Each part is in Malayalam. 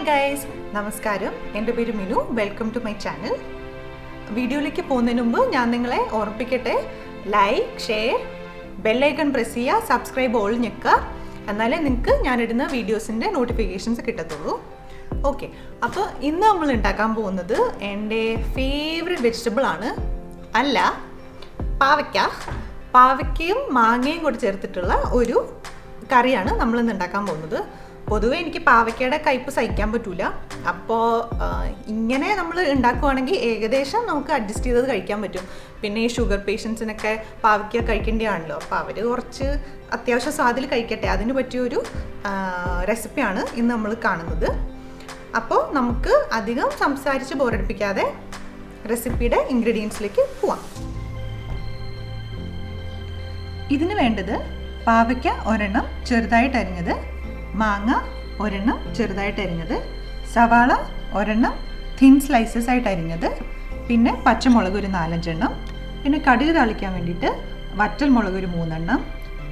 guys, നമസ്കാരം. എൻ്റെ പേര് Minu. Welcome to my channel. വീഡിയോയിലേക്ക് പോകുന്നതിന് മുമ്പ് ഞാൻ നിങ്ങളെ ഓർമ്മിപ്പിക്കട്ടെ, like, share, bell icon press ചെയ്യുക, സബ്സ്ക്രൈബ് ഓൾ ഞെക്കുക. എന്നാലേ നിങ്ങൾക്ക് ഞാനിടുന്ന വീഡിയോസിൻ്റെ നോട്ടിഫിക്കേഷൻസ് കിട്ടത്തുള്ളൂ. ഓക്കെ, അപ്പോൾ ഇന്ന് നമ്മൾ ഉണ്ടാക്കാൻ പോകുന്നത് എൻ്റെ ഫേവറേറ്റ് വെജിറ്റബിൾ ആണ്. അല്ല, പാവയ്ക്കയും മാങ്ങയും കൂടി ചേർത്തിട്ടുള്ള ഒരു കറിയാണ് നമ്മളിന്ന് ഉണ്ടാക്കാൻ പോകുന്നത്. പൊതുവേ എനിക്ക് പാവയ്ക്കയുടെ കയ്പ്പ് സഹിക്കാൻ പറ്റൂല. അപ്പോൾ ഇങ്ങനെ നമ്മൾ ഉണ്ടാക്കുവാണെങ്കിൽ ഏകദേശം നമുക്ക് അഡ്ജസ്റ്റ് ചെയ്തത് കഴിക്കാൻ പറ്റും. പിന്നെ ഈ ഷുഗർ പേഷ്യൻസിനൊക്കെ പാവയ്ക്ക കഴിക്കേണ്ടതാണല്ലോ, അപ്പോൾ അവർ കുറച്ച് അത്യാവശ്യം സ്വാദിൽ കഴിക്കട്ടെ, അതിന് പറ്റിയൊരു റെസിപ്പിയാണ് ഇന്ന് നമ്മൾ കാണുന്നത്. അപ്പോൾ നമുക്ക് അധികം സംസാരിച്ച് ബോറടിപ്പിക്കാതെ റെസിപ്പിയുടെ ഇൻഗ്രീഡിയൻസിലേക്ക് പോവാം. ഇതിന് വേണ്ടത് പാവയ്ക്ക ഒരെണ്ണം ചെറുതായിട്ട് അരിഞ്ഞത്, മാങ്ങ ഒരെണ്ണം ചെറുതായിട്ട് അരിഞ്ഞത്, സവാള ഒരെണ്ണം തിൻ സ്ലൈസസ് ആയിട്ട് അരിഞ്ഞത്, പിന്നെ പച്ചമുളക് ഒരു 4-5 എണ്ണം, പിന്നെ കടുക് താളിക്കാൻ വേണ്ടിയിട്ട് വറ്റൽ മുളക് ഒരു 3 എണ്ണം,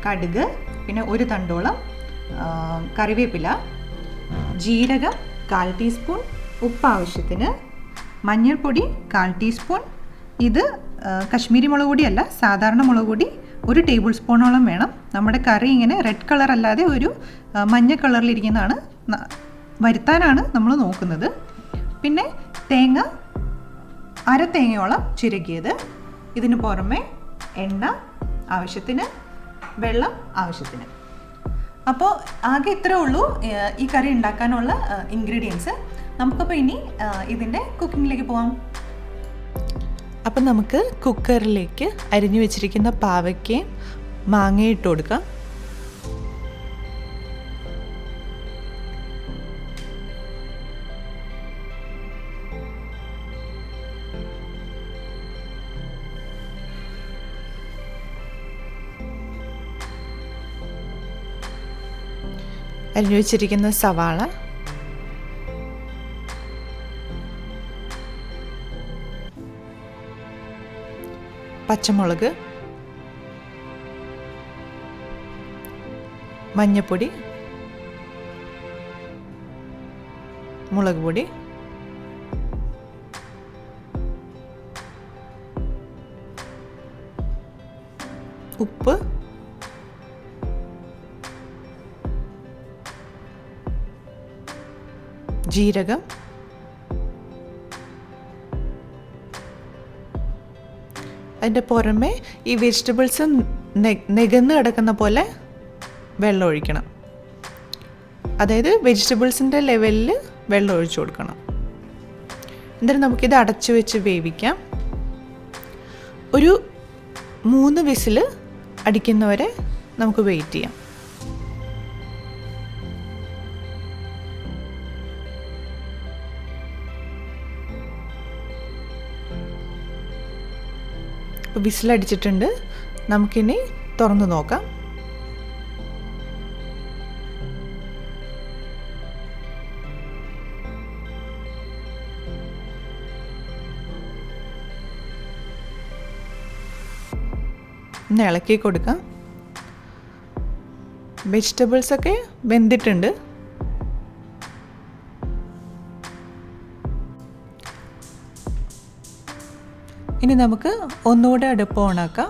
കടുക്, പിന്നെ ഒരു തണ്ടോളം കറിവേപ്പില, ജീരകം 1/4 ടീസ്പൂൺ, ഉപ്പ് ആവശ്യത്തിന്, മഞ്ഞൾപ്പൊടി 1/4 ടീസ്പൂൺ. ഇത് കശ്മീരി മുളക് പൊടിയല്ല, സാധാരണ മുളക് പൊടി 1 ടേബിൾ സ്പൂണോളം വേണം. നമ്മുടെ കറി ഇങ്ങനെ റെഡ് കളർ അല്ലാതെ ഒരു മഞ്ഞ കളറിലിരിക്കുന്നതാണ് വരുത്താനാണ് നമ്മൾ നോക്കുന്നത്. പിന്നെ തേങ്ങ 1/2 തേങ്ങയോളം ചിരകിയത്. ഇതിന് പുറമെ എണ്ണ ആവശ്യത്തിന്, വെള്ളം ആവശ്യത്തിന്. അപ്പോൾ ആകെ ഇത്രേ ഉള്ളൂ ഈ കറി ഉണ്ടാക്കാനുള്ള ഇൻഗ്രീഡിയൻസ്. നമുക്കപ്പോൾ ഇനി ഇതിൻ്റെ കുക്കിങ്ങിലേക്ക് പോകാം. അപ്പം നമുക്ക് കുക്കറിലേക്ക് അരിഞ്ഞു വെച്ചിരിക്കുന്ന പാവയ്ക്കയും മാങ്ങയും ഇട്ട് കൊടുക്കാം. അരിഞ്ഞു വെച്ചിരിക്കുന്ന സവാള, പച്ചമുളക്, മഞ്ഞൾപ്പൊടി, മുളക് പൊടി, ഉപ്പ്, ജീരകം, അതിൻ്റെ പുറമെ ഈ വെജിറ്റബിൾസ് നികന്ന് കിടക്കുന്ന പോലെ വെള്ളം ഒഴിക്കണം. അതായത് വെജിറ്റബിൾസിൻ്റെ ലെവലിൽ വെള്ളം ഒഴിച്ചു കൊടുക്കണം. എന്നിട്ട് നമുക്കിത് അടച്ചു വെച്ച് വേവിക്കാം. ഒരു 3 വിസിൽ അടിക്കുന്നവരെ നമുക്ക് വെയിറ്റ് ചെയ്യാം. വിസിലടിച്ചിട്ടുണ്ട്. നമുക്കിനി തുറന്ന് നോക്കാം. ഒന്ന് ഇളക്കി കൊടുക്കാം. വെജിറ്റബിൾസൊക്കെ വെന്തിട്ടുണ്ട്. ഇനി നമുക്ക് ഒന്നുകൂടെ അടുപ്പ് ഓണാക്കാം.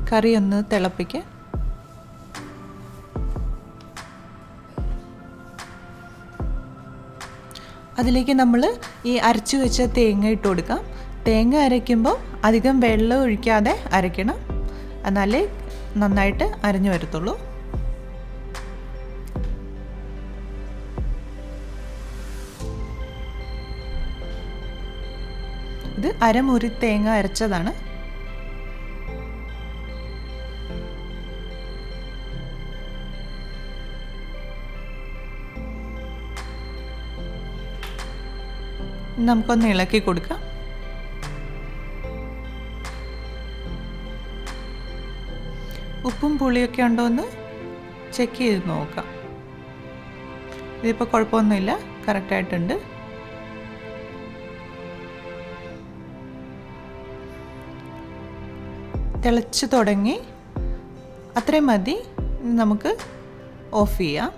കറി ഒന്ന് തിളപ്പിക്കാം. അതിലേക്ക് നമ്മൾ ഈ അരച്ചു വെച്ച തേങ്ങ ഇട്ട് കൊടുക്കാം. തേങ്ങ അരയ്ക്കുമ്പോൾ അധികം വെള്ളം ഒഴിക്കാതെ അരയ്ക്കണം, എന്നാലേ നന്നായിട്ട് അരഞ്ഞു വരത്തുള്ളൂ. ഇത് അരമുറി തേങ്ങ അരച്ചതാണ്. നമുക്കൊന്ന് ഇളക്കി കൊടുക്കാം. ഉപ്പും പുളിയൊക്കെ ഉണ്ടോ എന്ന് ചെക്ക് ചെയ്ത് നോക്കാം. ഇതിപ്പോൾ കുഴപ്പമൊന്നുമില്ല, കറക്റ്റായിട്ടുണ്ട്. തിളച്ച് തുടങ്ങി, അത്രയും മതി. നമുക്ക് ഓഫ് ചെയ്യാം.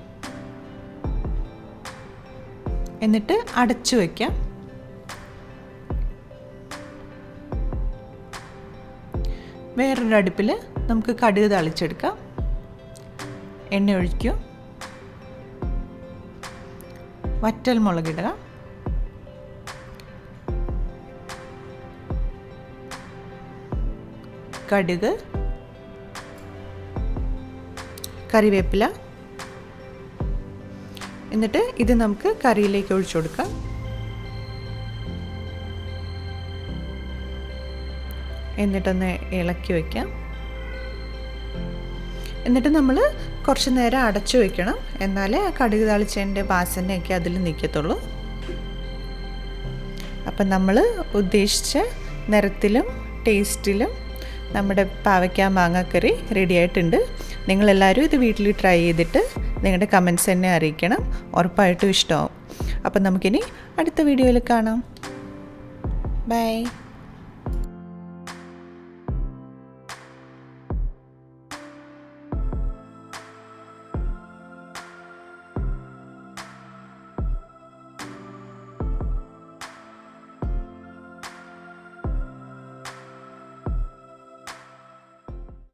എന്നിട്ട് അടച്ചു വയ്ക്കാം. വേറൊരു അടുപ്പിൽ നമുക്ക് കടുക് താളിച്ചെടുക്കാം. എണ്ണ ഒഴിക്കും. വറ്റൽ മുളകിടുക. കടുക്, കറിവേപ്പില. എന്നിട്ട് ഇത് നമുക്ക് കറിയിലേക്ക് ഒഴിച്ചു കൊടുക്കാം. എന്നിട്ടൊന്ന് ഇളക്കി വയ്ക്കാം. എന്നിട്ട് നമ്മൾ കുറച്ച് നേരം അടച്ചു വയ്ക്കണം. എന്നാലേ ആ കടുക് താളിച്ചതിൻ്റെ വാസനയൊക്കെ അതിൽ നിൽക്കത്തുള്ളൂ. അപ്പം നമ്മൾ ഉദ്ദേശിച്ച നിറത്തിലും ടേസ്റ്റിലും നമ്മുടെ പാവയ്ക്ക മാങ്ങാക്കറി റെഡി ആയിട്ടുണ്ട്. നിങ്ങളെല്ലാവരും ഇത് വീട്ടിൽ ട്രൈ ചെയ്തിട്ട് നിങ്ങളുടെ കമൻറ്റ്സ് എന്നെ അറിയിക്കണം. ഉറപ്പായിട്ടും ഇഷ്ടമാവും. അപ്പം നമുക്കിനി അടുത്ത വീഡിയോയിൽ കാണാം. ബൈ.